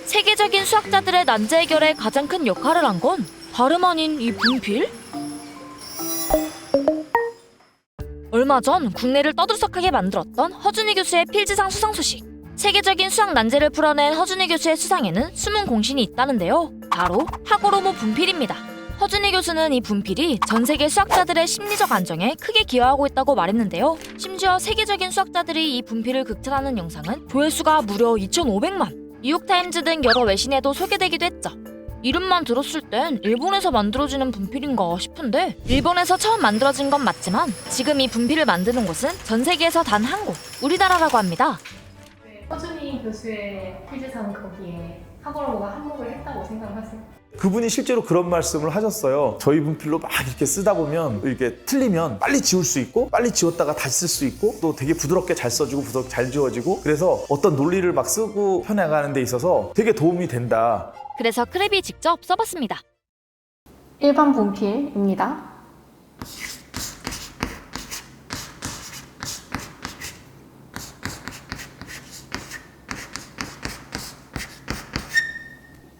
세계적인 수학자들의 난제 해결에 가장 큰 역할을 한 건 다름 아닌 이 분필? 얼마 전 국내를 떠들썩하게 만들었던 허준희 교수의 필즈상 수상 소식. 세계적인 수학 난제를 풀어낸 허준희 교수의 수상에는 숨은 공신이 있다는데요. 바로 하고로모 분필입니다. 허준희 교수는 이 분필이 전 세계 수학자들의 심리적 안정에 크게 기여하고 있다고 말했는데요. 심지어 세계적인 수학자들이 이 분필을 극찬하는 영상은 조회수가 무려 2,500만! 뉴욕타임즈 등 여러 외신에도 소개되기도 했죠. 이름만 들었을 땐 일본에서 만들어지는 분필인가 싶은데 일본에서 처음 만들어진 건 맞지만 지금 이 분필을 만드는 곳은 전 세계에서 단 한 곳, 우리나라라고 합니다. 허준희 교수의 필즈상 거기에 하고로모가 한몫을 했다고 생각하세요? 그분이 실제로 그런 말씀을 하셨어요. 저희 분필로 막 이렇게 쓰다 보면 이렇게 틀리면 빨리 지울 수 있고 빨리 지웠다가 다시 쓸 수 있고 또 되게 부드럽게 잘 써지고 부드럽게 잘 지워지고 그래서 어떤 논리를 막 쓰고 펴나가는 데 있어서 되게 도움이 된다. 그래서 크랩이 직접 써봤습니다. 일반 분필입니다.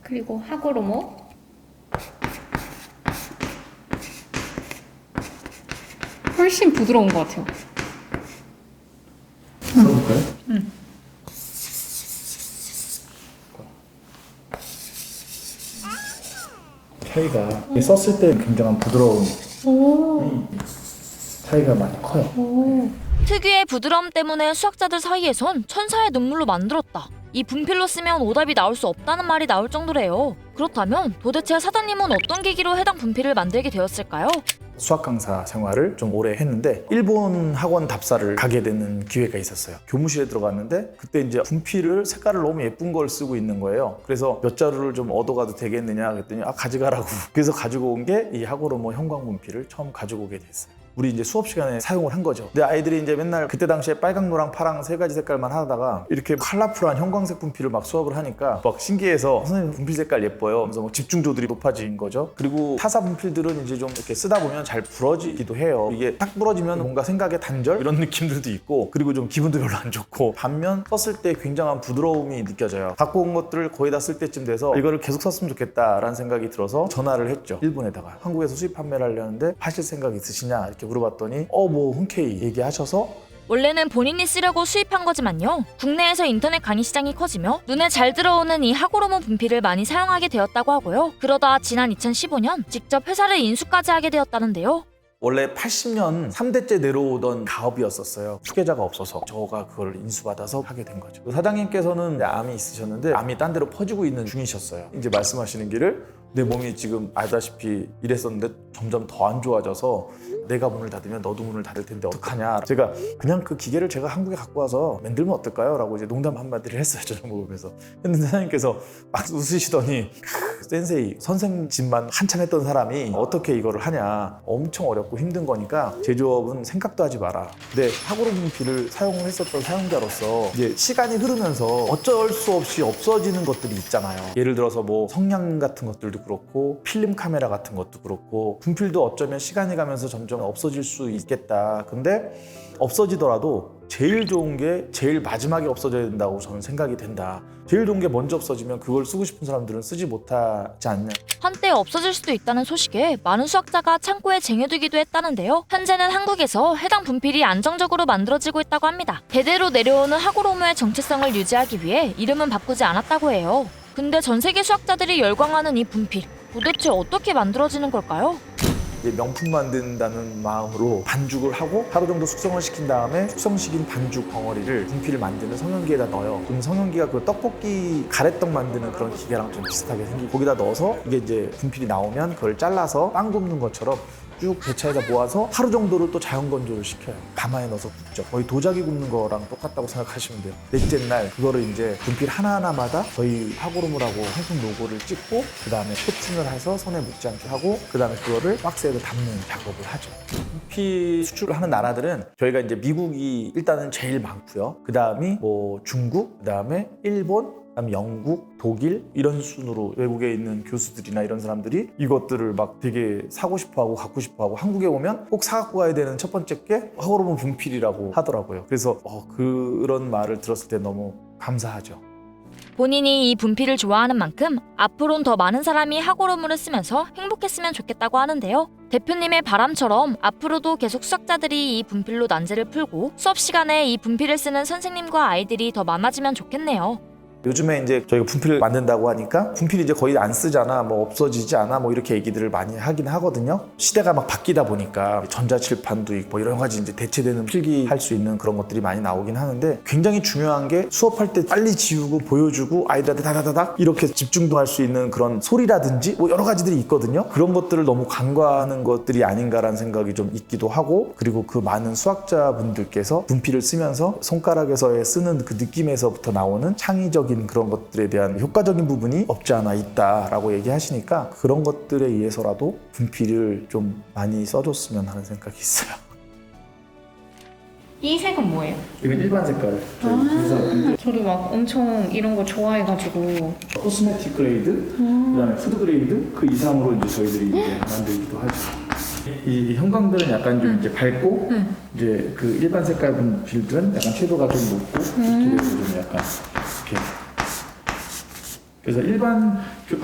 그리고 하고로모. 훨씬 부드러운 것 같아요. 써볼까요? 응. 차이가 썼을 때 굉장한 부드러운 오. 차이가 많이 커요. 오. 특유의 부드러움 때문에 수학자들 사이에선 천사의 눈물로 만들었다. 이 분필로 쓰면 오답이 나올 수 없다는 말이 나올 정도래요. 그렇다면 도대체 사장님은 어떤 계기로 해당 분필을 만들게 되었을까요? 수학 강사 생활을 좀 오래 했는데 일본 학원 답사를 가게 되는 기회가 있었어요. 교무실에 들어갔는데 그때 이제 분필을 색깔을 너무 예쁜 걸 쓰고 있는 거예요. 그래서 몇 자루를 좀 얻어가도 되겠느냐 그랬더니 가져가라고. 그래서 가지고 온 게 이 하고로모 형광 분필을 처음 가지고 오게 됐어요. 우리 이제 수업 시간에 사용을 한 거죠. 근데 아이들이 이제 맨날 그때 당시에 빨강, 노랑, 파랑 세 가지 색깔만 하다가 이렇게 컬러풀한 형광색 분필을 막 수업을 하니까 막 신기해서 선생님 분필 색깔 예뻐요. 그래서 막 집중도들이 높아진 거죠. 그리고 타사 분필들은 이제 좀 이렇게 쓰다 보면 잘 부러지기도 해요. 이게 딱 부러지면 뭔가 생각의 단절 이런 느낌들도 있고 그리고 좀 기분도 별로 안 좋고 반면 썼을 때 굉장한 부드러움이 느껴져요. 갖고 온 것들을 거의 다 쓸 때쯤 돼서 이거를 계속 썼으면 좋겠다라는 생각이 들어서 전화를 했죠. 일본에다가 한국에서 수입 판매를 하려는데 하실 생각 있으시냐 이렇게 물어봤더니 뭐 흔쾌히 얘기하셔서 원래는 본인이 쓰려고 수입한 거지만요. 국내에서 인터넷 강의 시장이 커지며 눈에 잘 들어오는 이 하고로모 분필을 많이 사용하게 되었다고 하고요. 그러다 지난 2015년 직접 회사를 인수까지 하게 되었다는데요. 원래 80년 3대째 내려오던 가업이었었어요. 후계자가 없어서 저가 그걸 인수받아서 하게 된 거죠. 사장님께서는 암이 있으셨는데 암이 딴 데로 퍼지고 있는 중이셨어요. 이제 말씀하시는 길을 내 몸이 지금 알다시피 이랬었는데 점점 더 안 좋아져서 내가 문을 닫으면 너도 문을 닫을 텐데 어떡하냐. 제가 그냥 그 기계를 제가 한국에 갖고 와서 만들면 어떨까요? 라고 이제 농담 한마디를 했어요. 저녁 먹으면서. 했는데 사장님께서 막 웃으시더니 센세이 선생 집만 한참 했던 사람이 어떻게 이거를 하냐. 엄청 어렵고 힘든 거니까 제조업은 생각도 하지 마라. 근데 하고로모 분필을 사용을 했었던 사용자로서 이제 시간이 흐르면서 어쩔 수 없이 없어지는 것들이 있잖아요. 예를 들어서 뭐 성냥 같은 것들도 그렇고 필름 카메라 같은 것도 그렇고 분필도 어쩌면 시간이 가면서 점점 없어질 수 있겠다. 근데 없어지더라도 제일 좋은 게 제일 마지막에 없어져야 된다고 저는 생각이 된다. 제일 좋은 게 먼저 없어지면 그걸 쓰고 싶은 사람들은 쓰지 못하지 않냐. 한때 없어질 수도 있다는 소식에 많은 수학자가 창고에 쟁여두기도 했다는데요. 현재는 한국에서 해당 분필이 안정적으로 만들어지고 있다고 합니다. 대대로 내려오는 하고로모의 정체성을 유지하기 위해 이름은 바꾸지 않았다고 해요. 근데 전 세계 수학자들이 열광하는 이 분필, 도대체 어떻게 만들어지는 걸까요? 명품 만든다는 마음으로 반죽을 하고 하루 정도 숙성을 시킨 다음에 숙성시킨 반죽 덩어리를 분필을 만드는 성형기에다 넣어요. 그럼 성형기가 그 떡볶이 가래떡 만드는 그런 기계랑 좀 비슷하게 생기고 거기다 넣어서 이게 이제 분필이 나오면 그걸 잘라서 빵 굽는 것처럼 쭉 배차에다 모아서 하루 정도를 또 자연 건조를 시켜요. 가마에 넣어서 굽죠. 거의 도자기 굽는 거랑 똑같다고 생각하시면 돼요. 넷째 날 그거를 이제 분필 하나하나마다 저희 하고로모라고 한국 로고를 찍고 그 다음에 코팅을 해서 손에 묻지 않게 하고 그 다음에 그거를 박스에도 담는 작업을 하죠. 분필 수출을 하는 나라들은 저희가 이제 미국이 일단은 제일 많고요. 그 다음이 뭐 중국, 그 다음에 일본, 그다음에 영국, 독일 이런 순으로 외국에 있는 교수들이나 이런 사람들이 이것들을 막 되게 사고 싶어하고 갖고 싶어하고 한국에 오면 꼭 사갖고 가야 되는 첫 번째 게 하고로모 분필이라고 하더라고요. 그래서 그런 말을 들었을 때 너무 감사하죠. 본인이 이 분필을 좋아하는 만큼 앞으론 더 많은 사람이 하고로무를 쓰면서 행복했으면 좋겠다고 하는데요. 대표님의 바람처럼 앞으로도 계속 수학자들이 이 분필로 난제를 풀고 수업 시간에 이 분필을 쓰는 선생님과 아이들이 더 많아지면 좋겠네요. 요즘에 이제 저희가 분필을 만든다고 하니까 분필이 이제 거의 안 쓰잖아, 뭐 없어지지 않아, 뭐 이렇게 얘기들을 많이 하긴 하거든요. 시대가 막 바뀌다 보니까 전자칠판도 있고 여러 가지 이제 대체되는 필기할 수 있는 그런 것들이 많이 나오긴 하는데 굉장히 중요한 게 수업할 때 빨리 지우고 보여주고 아이들한테 다다다닥 이렇게 집중도 할 수 있는 그런 소리라든지 뭐 여러 가지들이 있거든요. 그런 것들을 너무 간과하는 것들이 아닌가라는 생각이 좀 있기도 하고, 그리고 그 많은 수학자분들께서 분필을 쓰면서 손가락에서 쓰는 그 느낌에서부터 나오는 창의적인 그런 것들에 대한 효과적인 부분이 없지 않아 있다라고 얘기하시니까 그런 것들에 의해서라도 분필을 좀 많이 써줬으면 하는 생각이 있어요. 이 색은 뭐예요? 이건 일반 색깔. 저도 막 엄청 이런 거 좋아해가지고. 코스메틱 그레이드, 그다음에 푸드 그레이드 그 이상으로 이제 저희들이 이제 만들기도 하죠. 이 형광들은 약간 좀 이제 밝고 이제 그 일반 색깔 분필들은 약간 채도가 좀 높고 이렇게 돼서 좀 약간 이렇게. 그래서 일반 학교